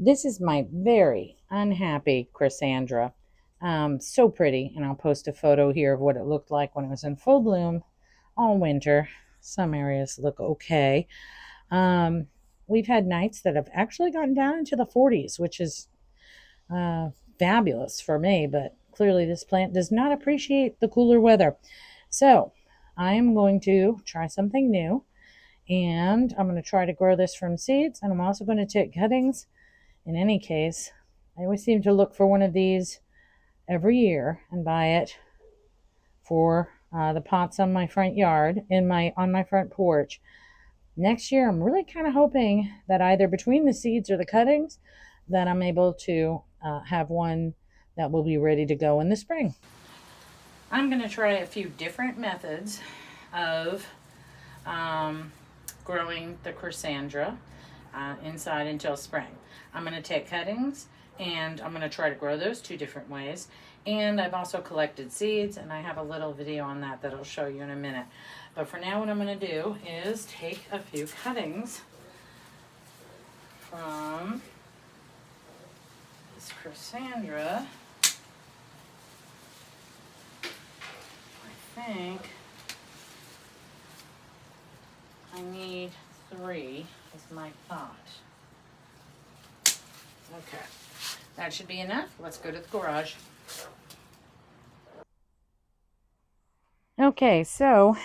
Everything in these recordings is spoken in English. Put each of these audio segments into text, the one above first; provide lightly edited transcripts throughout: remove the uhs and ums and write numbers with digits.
This is my very unhappy Crossandra. So pretty, and I'll post a photo here of what it looked like when it was in full bloom all winter. Some areas look okay. Um, we've had nights that have actually gotten down into the 40s, which is uh, fabulous for me, but clearly this plant does not appreciate the cooler weather. So I am going to try something new, and I'm going to try to grow this from seeds, and I'm also going to take cuttings. In any case, I always seem to look for one of these every year and buy it for the pots on my front yard, on my front porch. Next year, I'm really kind of hoping that either between the seeds or the cuttings, that I'm able to have one that will be ready to go in the spring. I'm going to try a few different methods of um, growing the Crossandra inside until spring. I'm going to take cuttings and I'm going to try to grow those two different ways. And I've also collected seeds, and I have a little video on that I'll show you in a minute. But for now, what I'm going to do is take a few cuttings from this Crossandra. I think I need 3 is my thought. Okay, that should be enough. Let's go to the garage. Okay, so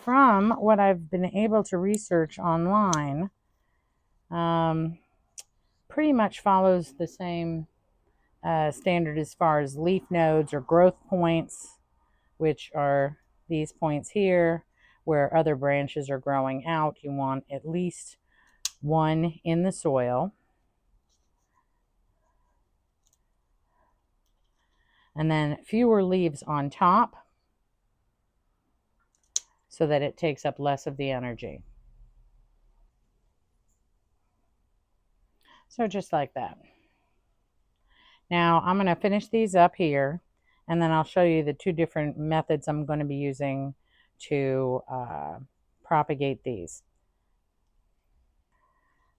from what I've been able to research online, pretty much follows the same standard as far as leaf nodes or growth points, which are these points here where other branches are growing out. You want at least one in the soil. And then fewer leaves on top so that it takes up less of the energy. So just like that. Now I'm going to finish these up here, and then I'll show you the 2 different methods I'm going to be using to propagate these.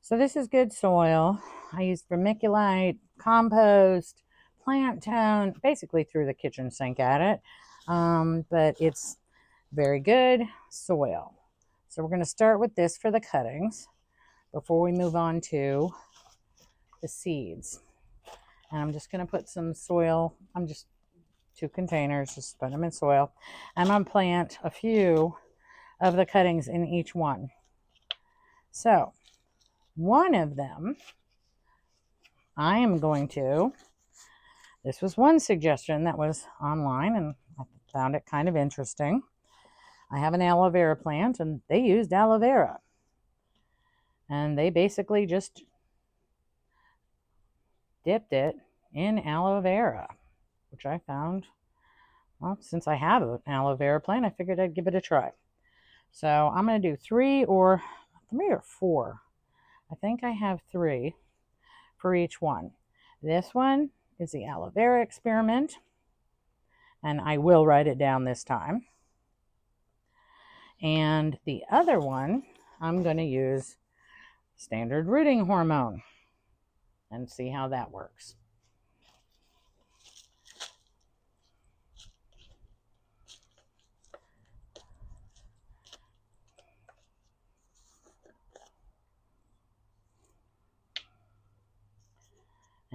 So this is good soil. I used vermiculite, compost, plant tone, basically threw the kitchen sink at it, but it's very good soil. So we're going to start with this for the cuttings before we move on to the seeds. And I'm just going to put some soil, 2 containers, just put them in soil. I'm going to plant a few of the cuttings in each one. So one of them, I am going to, this was one suggestion that was online, and I found it kind of interesting. I have an aloe vera plant, and they used aloe vera. And they basically just dipped it in aloe vera, which I found, well, since I have an aloe vera plant, I figured I'd give it a try. So I'm going to do 3 or 4. I think I have 3 for each one. This one is the aloe vera experiment, and I will write it down this time. And the other one, I'm going to use standard rooting hormone and see how that works.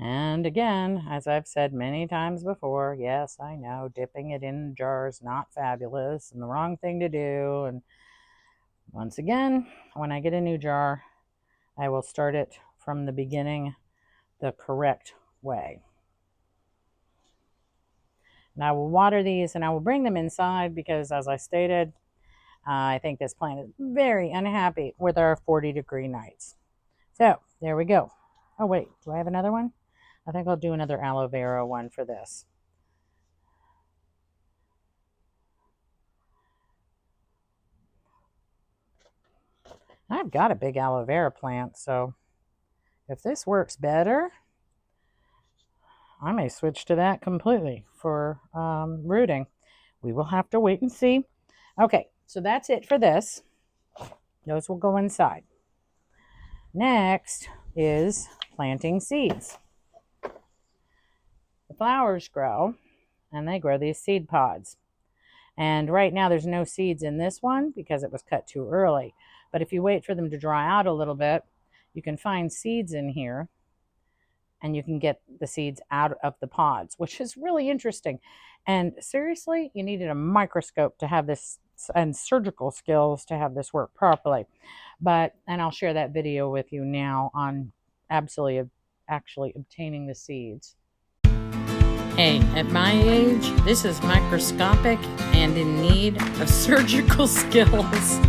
And again, as I've said many times before, yes, I know dipping it in jars not fabulous and the wrong thing to do. And once again, when I get a new jar, I will start it from the beginning the correct way. And I will water these, and I will bring them inside because, as I stated, I think this plant is very unhappy with our 40-degree nights. So there we go. Oh wait, do I have another one? I think I'll do another aloe vera one for this. I've got a big aloe vera plant, so if this works better, I may switch to that completely for rooting. We will have to wait and see. Okay, so that's it for this. Those will go inside. Next is planting seeds. The flowers grow, and they grow these seed pods. And right now there's no seeds in this one because it was cut too early. But if you wait for them to dry out a little bit, you can find seeds in here, and you can get the seeds out of the pods, which is really interesting. And seriously, you needed a microscope to have this, and surgical skills to have this work properly. And I'll share that video with you now on actually obtaining the seeds. Hey, at my age, this is microscopic and in need of surgical skills.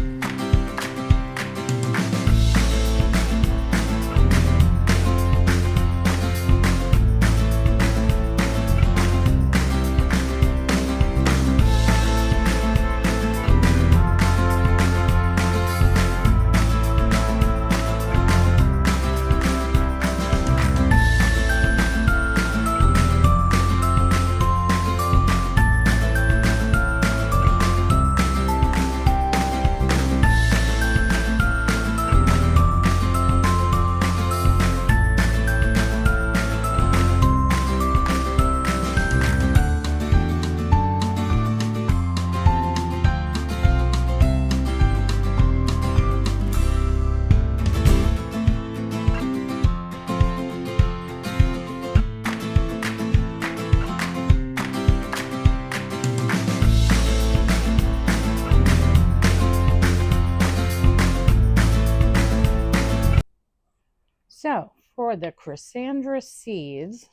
So for the Crossandra seeds,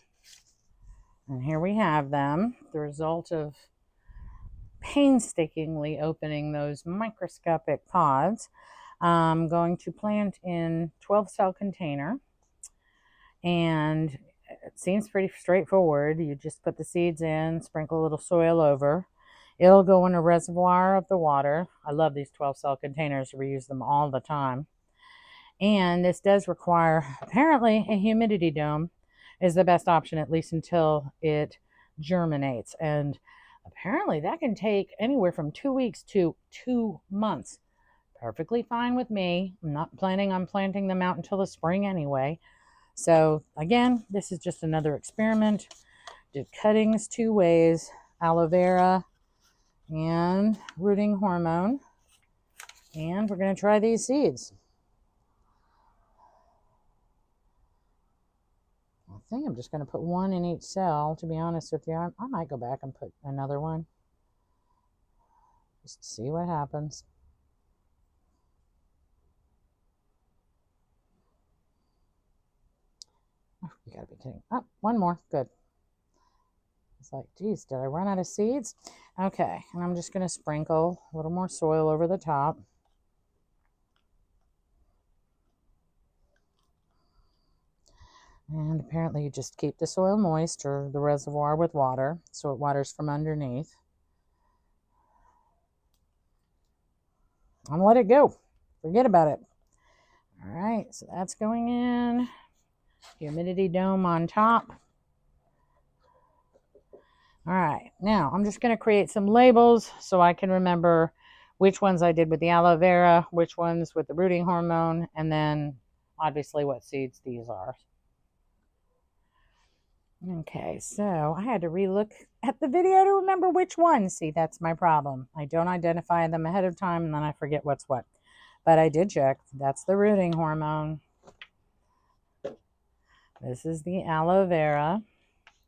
and here we have them, the result of painstakingly opening those microscopic pods. I'm going to plant in 12-cell container, and it seems pretty straightforward. You just put the seeds in, sprinkle a little soil over. It'll go in a reservoir of the water. I love these 12-cell containers. We use them all the time. And this does require, apparently, a humidity dome is the best option, at least until it germinates. And apparently that can take anywhere from 2 weeks to 2 months. Perfectly fine with me. I'm not planning on planting them out until the spring anyway. So again, this is just another experiment. Did cuttings 2 ways, aloe vera and rooting hormone. And we're going to try these seeds. I think I'm just going to put 1 in each cell, to be honest with you. I might go back and put another one just to see what happens. Oh, you got to be kidding. Oh, 1 more. Good. It's like, geez, did I run out of seeds? Okay, and I'm just going to sprinkle a little more soil over the top. And apparently you just keep the soil moist, or the reservoir with water, so it waters from underneath. And let it go. Forget about it. All right, so that's going in. Humidity dome on top. All right, now I'm just going to create some labels so I can remember which ones I did with the aloe vera, which ones with the rooting hormone, and then obviously what seeds these are. Okay, so I had to relook at the video to remember which one. See, that's my problem. I don't identify them ahead of time, and then I forget what's what. But I did check. That's the rooting hormone. This is the aloe vera,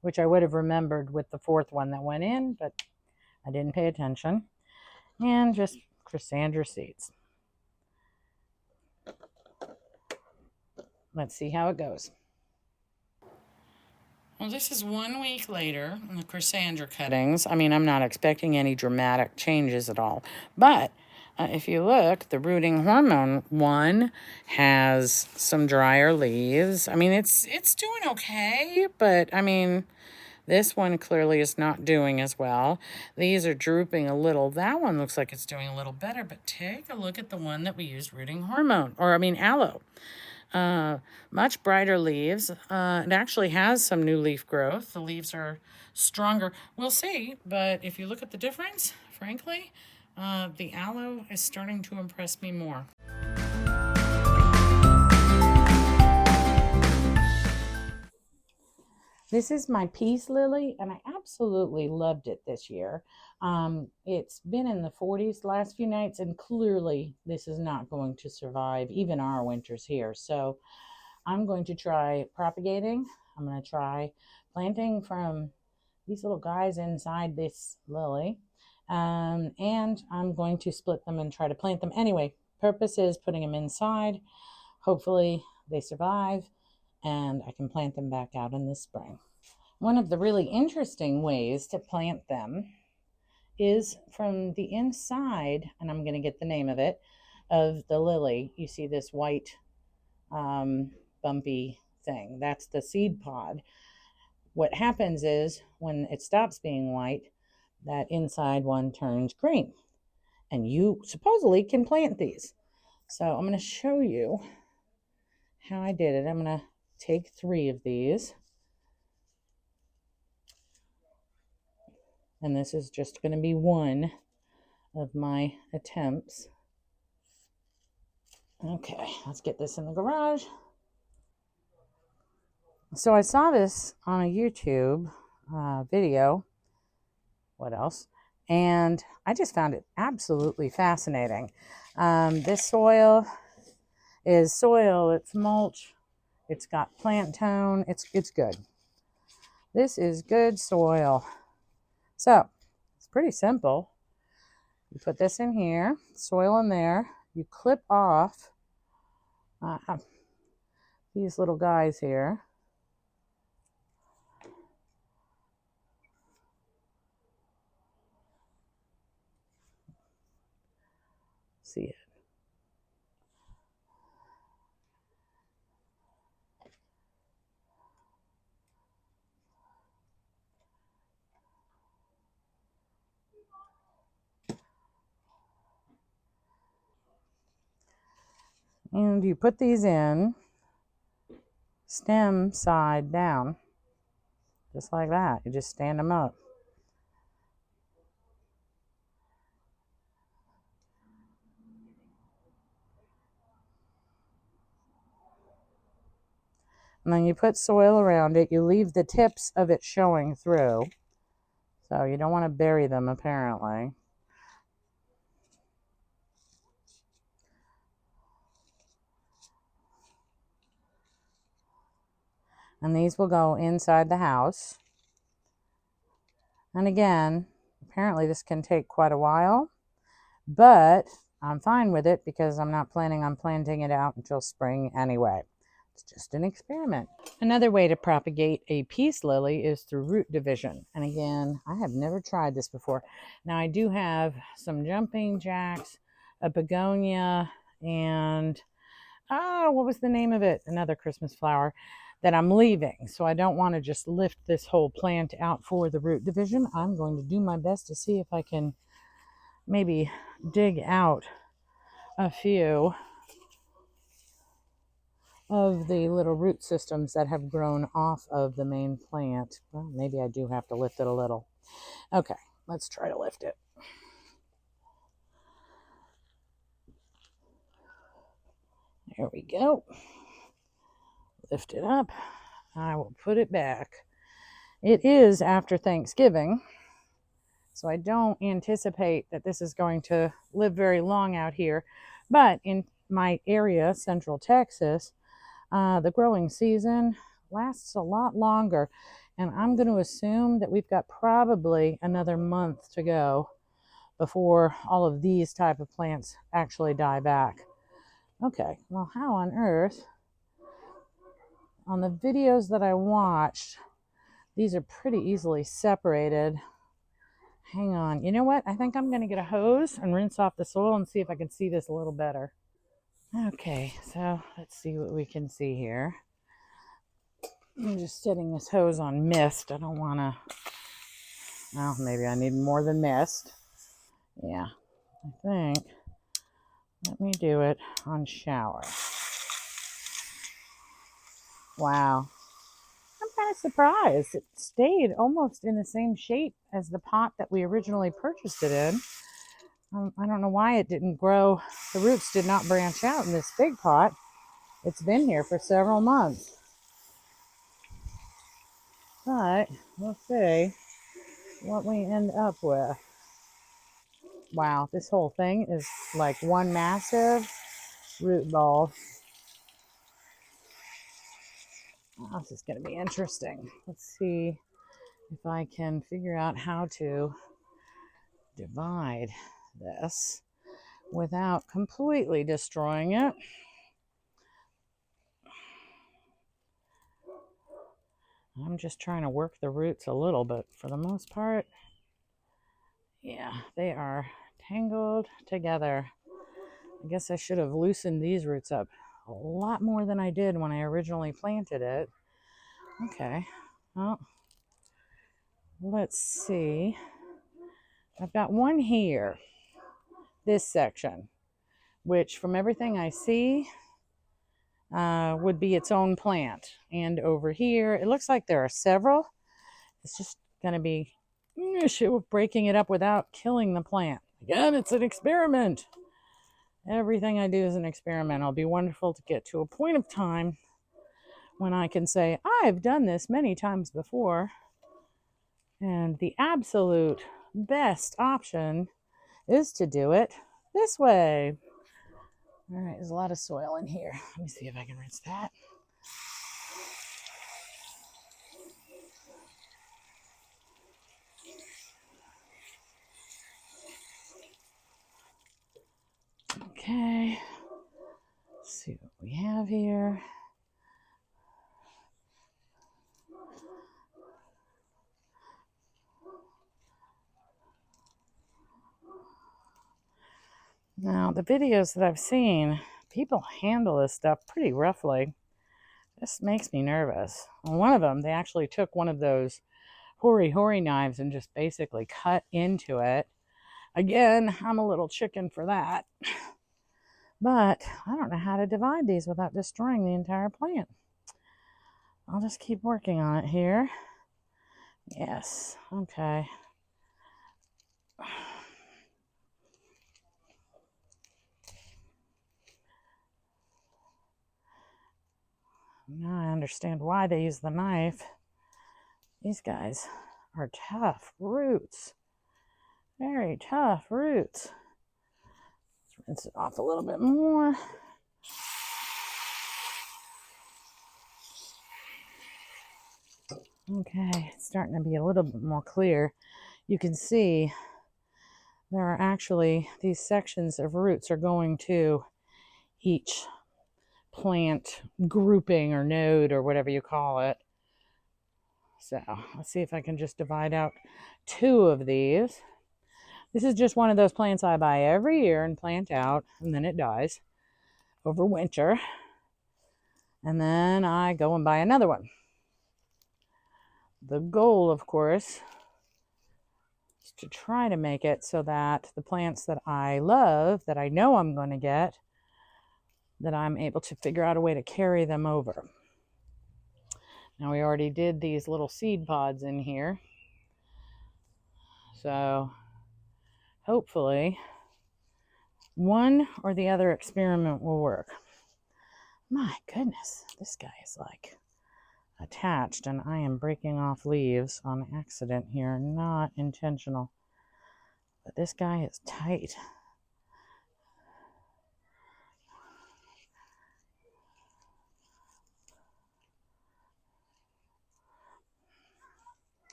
which I would have remembered with the 4th one that went in, but I didn't pay attention. And just Crossandra seeds. Let's see how it goes. Well, this is 1 week later in the Crossandra cuttings. I mean, I'm not expecting any dramatic changes at all. But if you look, the rooting hormone one has some drier leaves. I mean, it's doing okay, but I mean, this one clearly is not doing as well. These are drooping a little. That one looks like it's doing a little better, but take a look at the one that we used rooting hormone, aloe. Much brighter leaves. It actually has some new leaf growth. The leaves are stronger. We'll see, but if you look at the difference, frankly, the aloe is starting to impress me more. This is my peace lily, and I absolutely loved it this year. It's been in the 40s the last few nights, and clearly this is not going to survive even our winters here. So I'm going to try propagating. I'm going to try planting from these little guys inside this lily. And I'm going to split them and try to plant them. Anyway, purpose is putting them inside. Hopefully they survive and I can plant them back out in the spring. One of the really interesting ways to plant them is from the inside, and I'm going to get the name of it, of the lily. You see this white bumpy thing. That's the seed pod. What happens is when it stops being white, that inside one turns green. And you supposedly can plant these. So I'm going to show you how I did it. I'm going to take 3 of these. And this is just going to be one of my attempts. Okay, let's get this in the garage. So I saw this on a YouTube video. What else? And I just found it absolutely fascinating. This soil is soil, it's mulch, it's got plant tone, it's good. This is good soil. So it's pretty simple. You put this in here, soil in there, you clip off these little guys here. See it. And you put these in stem side down, just like that. You just stand them up. And then you put soil around it. You leave the tips of it showing through. So you don't want to bury them, apparently. And these will go inside the house. And again, apparently this can take quite a while, but I'm fine with it because I'm not planning on planting it out until spring anyway. It's just an experiment. Another way to propagate a peace lily is through root division. And again, I have never tried this before. Now I do have some jumping jacks, a begonia, and what was the name of it? Another Christmas flower that I'm leaving. So I don't want to just lift this whole plant out for the root division. I'm going to do my best to see if I can maybe dig out a few of the little root systems that have grown off of the main plant. Well, maybe I do have to lift it a little. Okay, let's try to lift it. There we go. Lift it up. I will put it back. It is after Thanksgiving, so I don't anticipate that this is going to live very long out here. But in my area, Central Texas, the growing season lasts a lot longer, and I'm going to assume that we've got probably another month to go before all of these type of plants actually die back. Okay, well, how on earth? On the videos that I watched, these are pretty easily separated. Hang on. You know what? I think I'm going to get a hose and rinse off the soil and see if I can see this a little better. Okay, so let's see what we can see here. I'm just setting this hose on mist. I don't want to... Well, maybe I need more than mist. Yeah, I think. Let me do it on shower. Wow. I'm kind of surprised. It stayed almost in the same shape as the pot that we originally purchased it in. I don't know why it didn't grow. The roots did not branch out in this big pot. It's been here for several months. But we'll see what we end up with. Wow, this whole thing is like one massive root ball. Oh, this is going to be interesting. Let's see if I can figure out how to divide this without completely destroying it. I'm just trying to work the roots a little bit. For the most part, yeah, they are tangled together. I guess I should have loosened these roots up a lot more than I did when I originally planted it. Okay, well, let's see. I've got one here, this section, which from everything I see would be its own plant. And over here, it looks like there are several. It's just going to be an issue of breaking it up without killing the plant. Again, it's an experiment. Everything I do is an experiment. It'll be wonderful to get to a point of time when I can say, I've done this many times before. And the absolute best option is to do it this way. All right, there's a lot of soil in here. Let me see if I can rinse that. Okay, let's see what we have here. Now, the videos that I've seen, people handle this stuff pretty roughly. This makes me nervous. On one of them, they actually took one of those hoary knives and just basically cut into it. Again, I'm a little chicken for that. But I don't know how to divide these without destroying the entire plant. I'll just keep working on it here. Yes, okay. Now I understand why they use the knife. These guys are tough roots. Very tough roots. Let's rinse it off a little bit more. Okay, it's starting to be a little bit more clear. You can see there are actually these sections of roots are going to each plant grouping or node or whatever you call it. So let's see if I can just divide out two of these. This is just one of those plants I buy every year and plant out, and then it dies over winter. And then I go and buy another one. The goal, of course, is to try to make it so that the plants that I love, that I know I'm going to get, that I'm able to figure out a way to carry them over. Now, we already did these little seed pods in here. So hopefully one or the other experiment will work. My goodness, this guy is like attached, and I am breaking off leaves on accident here, not intentional. But this guy is tight.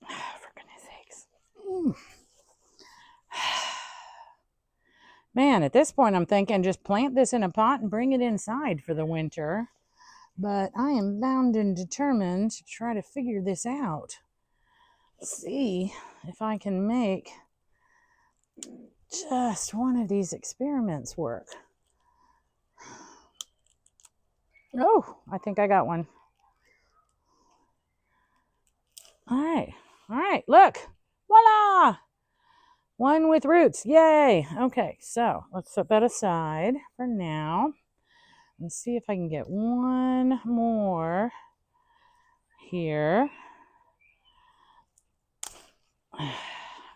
For goodness sakes. Man, at this point I'm thinking just plant this in a pot and bring it inside for the winter. But I am bound and determined to try to figure this out. See if I can make just one of these experiments work. Oh, I think I got one. All right, look, voila! One with roots, yay! Okay, so let's set that aside for now. Let's see if I can get one more here.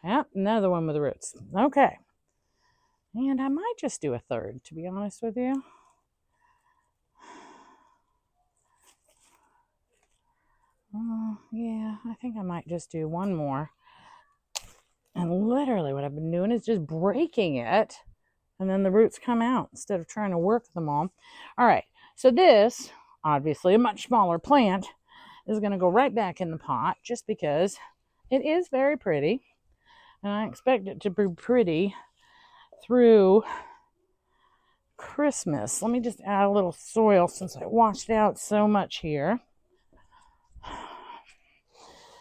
Yep, another one with roots. Okay. And I might just do a third, to be honest with you. Yeah, I think I might just do one more. And literally what I've been doing is just breaking it, and then the roots come out instead of trying to work them all. All right, so this, obviously a much smaller plant, is going to go right back in the pot just because it is very pretty. And I expect it to be pretty through Christmas. Let me just add a little soil since I washed out so much here.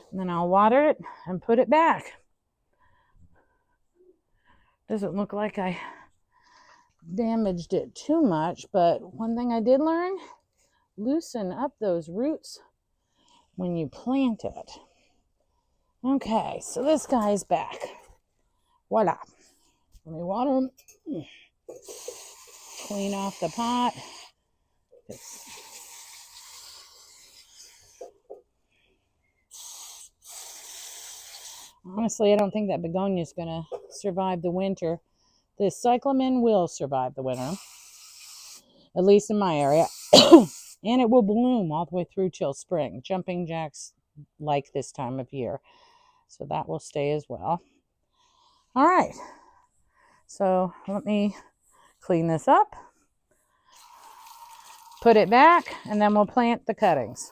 And then I'll water it and put it back. Doesn't look like I damaged it too much, but one thing I did learn, loosen up those roots when you plant it. Okay, so this guy's back. Voila. Let me water him. Clean off the pot. Honestly, I don't think that begonia is going to survive the winter. This cyclamen will survive the winter, at least in my area. And it will bloom all the way through till spring. Jumping jacks like this time of year. So that will stay as well. All right. So let me clean this up, put it back, and then we'll plant the cuttings.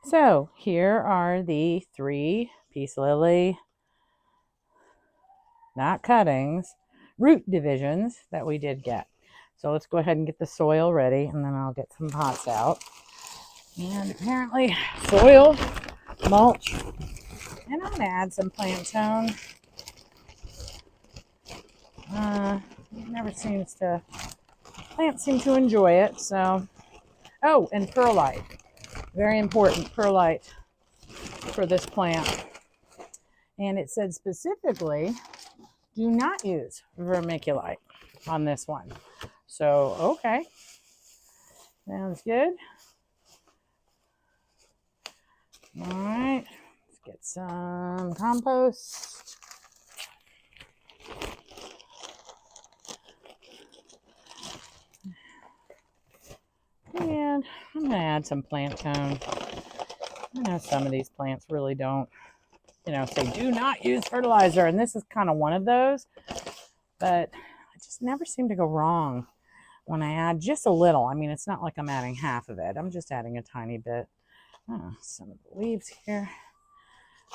So here are the 3 peace lily, not cuttings, root divisions that we did get. So let's go ahead and get the soil ready, and then I'll get some pots out. And apparently soil, mulch, and I'm going to add some plant tone. Plants seem to enjoy it, so. Oh, and perlite. Very important, perlite for this plant. And it said specifically, do not use vermiculite on this one. So, okay. Sounds good. All right. Let's get some compost. And I'm going to add some plant tone. I know some of these plants really don't, say do not use fertilizer. And this is kind of one of those. But I just never seem to go wrong when I add just a little. I mean, it's not like I'm adding half of it. I'm just adding a tiny bit. Some of the leaves here.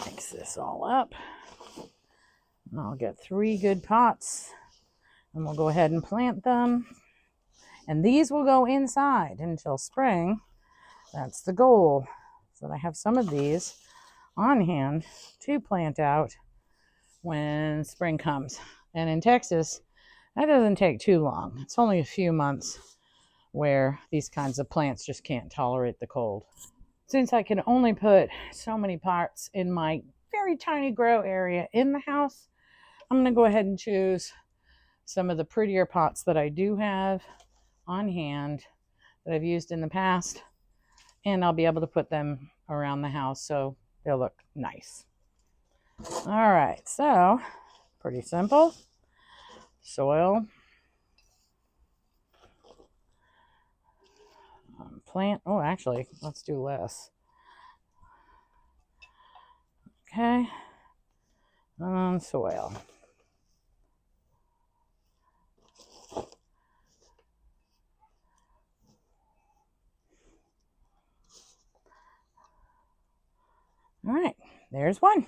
Mix this all up. And I'll get 3 good pots. And we'll go ahead and plant them. And these will go inside until spring. That's the goal. So that I have some of these on hand to plant out when spring comes. And in Texas, that doesn't take too long. It's only a few months where these kinds of plants just can't tolerate the cold. Since I can only put so many pots in my very tiny grow area in the house, I'm going to go ahead and choose some of the prettier pots that I do have on hand that I've used in the past, and I'll be able to put them around the house so they'll look nice. All right, so pretty simple. Soil, plant. Oh, actually, let's do less. Okay, soil. All right, there's one.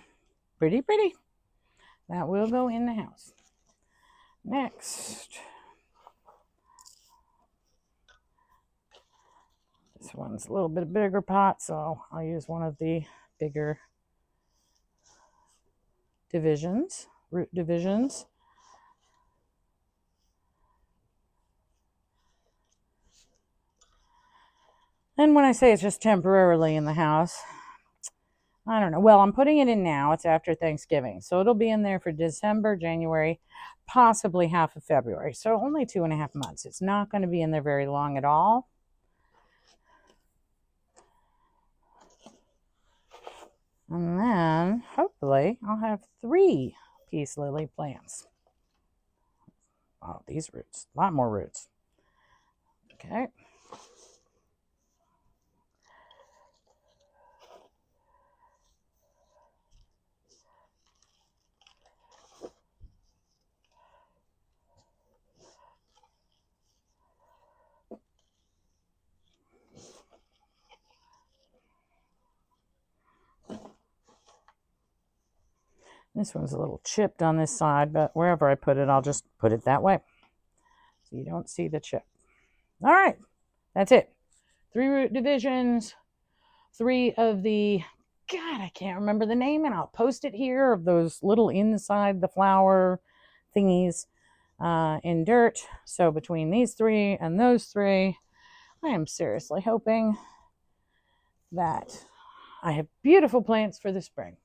Pretty, pretty. That will go in the house. Next. This one's a little bit bigger pot, so I'll use one of the bigger divisions, root divisions. And when I say it's just temporarily in the house, I don't know. Well, I'm putting it in now. It's after Thanksgiving. So it'll be in there for December, January, possibly half of February. So only 2.5 months. It's not going to be in there very long at all. And then, hopefully, I'll have 3 peace lily plants. Oh, these roots. A lot more roots. Okay. This one's a little chipped on this side, but wherever I put it, I'll just put it that way. So you don't see the chip. All right, that's it. 3 root divisions, 3 of the, God, I can't remember the name, and I'll post it here, of those little inside the flower thingies in dirt. So between these 3 and those 3, I am seriously hoping that I have beautiful plants for the spring.